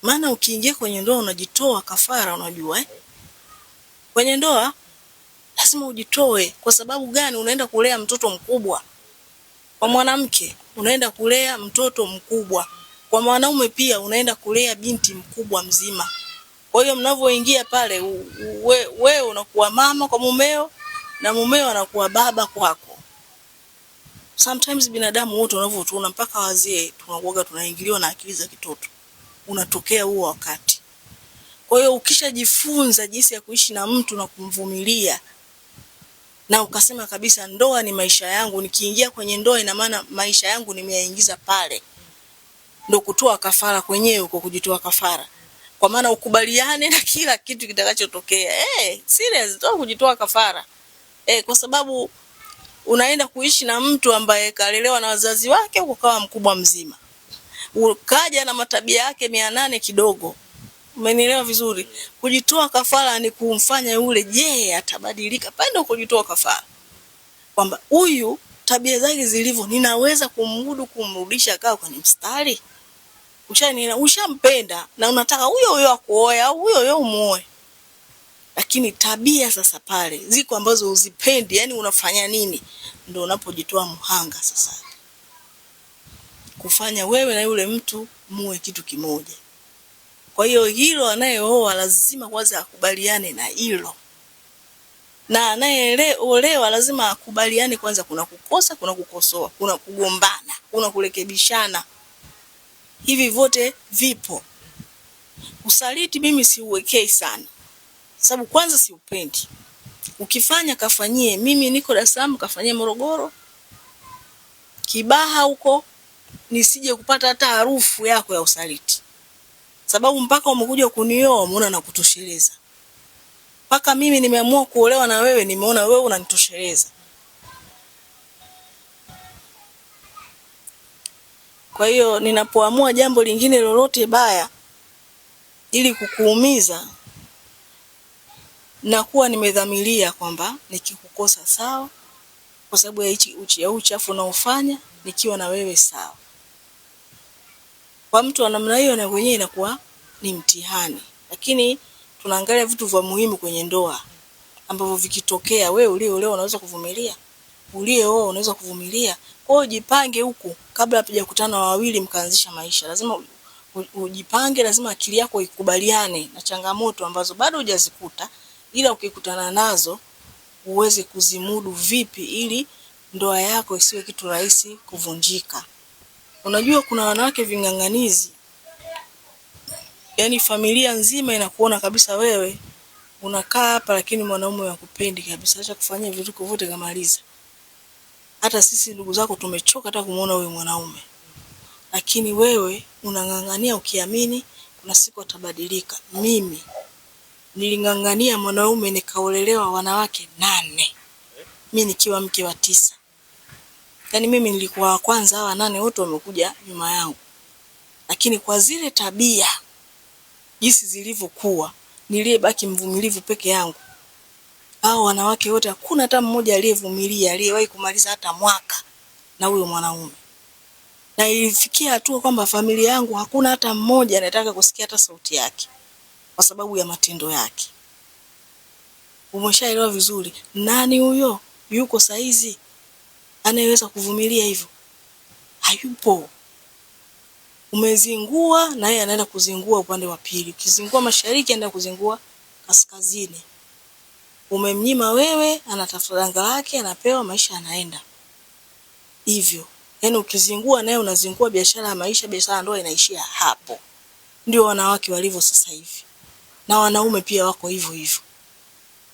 Maana ukiingia kwenye ndoa unajitoa kafara, unajua Kwenye ndoa lazima ujitoe. Kwa sababu gani? Unaenda kulea mtoto mkubwa. Kwa mwanamke unaenda kulea mtoto mkubwa. Kwa mwanaume pia unaenda kulea binti mkubwa mzima. Kwa hiyo mnavyoingia pale, wewe unakuwa mama kwa mumeo na mumeo anakuwa baba kwako. Sometimes binadamu wote wanavyotuona mpaka wazee tunakuwa tunaingiliwa na akili za kitoto. Unatokea huo wakati. Kwa hiyo ukishajifunza jinsi ya kuishi na mtu na kumvumilia, na ukasema kabisa ndoa ni maisha yangu, nikiingia kwenye ndoa ina maana maisha yangu nimeyaingiza pale, ndio kutoa kafara kwenyewe, uko kujitoa kafara. Kwa maana ukubaliane na kila kitu kitakachotokea. Serious, ndio kujitoa kafara. Kwa sababu unaenda kuishi na mtu ambaye kalelewa na wazazi wake ukawa mkubwa mzima. Ukaja na matabia yake 800 kidogo. Umenielewa vizuri? Kujitoa kafara ni kumfanya yule atabadilika. Pale ndio kujitoa kafara. Kwamba huyu tabia zake zilivyo ninaweza kumudu kumrudisha kaa kwenye mstari. Ushampenda na unataka huyo akuoe au huyo umuoe. Lakini tabia sasa pale ziko ambazo uzipendi, yani unafanya nini? Ndio unapojitoa mhanga sasa. Kufanya wewe na yule mtu muwe kitu kimoja. Kwa hiyo hilo anayeoa lazima kwanza akubaliane na hilo. Na anayeolewa lazima akubaliane kwanza, kuna kukosa, kuna kukosoa, kuna kugombana, kuna kurekebishana. Hivi vote vipo. Usaliti mimi siuwekei sana. Sababu kwanza siupendi. Ukifanya kafanyie, mimi niko Dar es Salaam, kafanyie Morogoro, Kibaha huko, nisije kupata hata harufu yako ya usaliti. Sababu mpaka umekuja kunioa umeona nakutosheleza. Mpaka mimi nimeamua kuolewa na wewe nimeona wewe unanitosheleza. Kwa hiyo ninapoamua jambo lingine lolote baya ili kukuumiza, na kuwa nimedhamiria kwamba nikikukosa sawa, kwa sababu ya uchafu unaofanya nikiwa na wewe sawa. Kwa mtu wa namna hiyo na wenyewe inakuwa ni mtihani. Lakini tunaangalia vitu vya muhimu kwenye ndoa ambavyo vikitokea, wewe uliolewa unaweza kuvumilia, uliooa unaweza kuvumilia. Kwa hiyo jipange huku kabla hapajakutana wawili mkaanzisha maisha. Lazima ujipange, lazima akili yako ikubaliane na changamoto ambazo bado hujazikuta, ila ukikutana nazo uweze kuzimudu vipi ili ndoa yako isiwe kitu rahisi kuvunjika. Unajua kuna wanawake ving'ang'anizi. Yaani familia nzima inakuona kabisa wewe unakaa hapa lakini mwanaume hakupendi kabisa. Acha kufanya vitu vyote kamaliza. Hata sisi ndugu zako tumechoka hata kumuona wewe mwanaume. Lakini wewe unang'ang'ania ukiamini kuna siku atabadilika. Mimi niling'ang'ania mwanaume nikaolelewa wanawake 8. Mimi nikiwa mke wa 9. Yaani mimi nilikuwa wa kwanza, hawa 8 wote wamekuja nyuma yangu. Lakini kwa zile tabia jinsi zilivyokuwa, niliyebaki mvumilivu peke yangu. Hao wanawake wote hakuna hata mmoja aliyevumilia, aliyewahi kumaliza hata mwaka na huyo mwanaume. Na ilifikia hatua kwamba familia yangu hakuna hata mmoja anataka kusikia hata sauti yake kwa sababu ya matendo yake. Umeshaelewa vizuri nani huyo yuko saizi anayeweza kuvumilia hivyo? Hayupo. Umezingua na yeye anaenda kuzingua upande wa pili. Ukizingua mashariki anaenda kuzingua kaskazini. Umemnyima wewe, anatafuta danga lake, anapewa, maisha yanaenda. Hivyo. Yaani ukizingua naye unazingua biashara ya maisha, biashara ndoa inaishia hapo. Ndio wanawake walivyo sasa hivi. Na wanaume pia wako hivyo hivyo.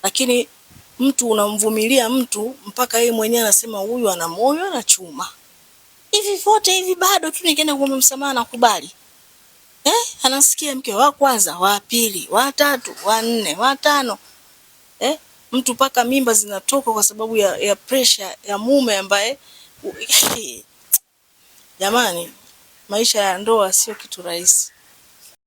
Lakini mtu unamvumilia mtu mpaka yeye mwenyewe anasema huyu ana moyo na chuma. Hivi vote hivi bado tu nikienda kuomba msamaha nakubali. Anasikia mke wa kwanza, wa pili, wa tatu, wa 4, wa 5. Mtu paka mimba zinatoka kwa sababu ya pressure ya mume ambaye jamani, maisha ya ndoa sio kitu rahisi.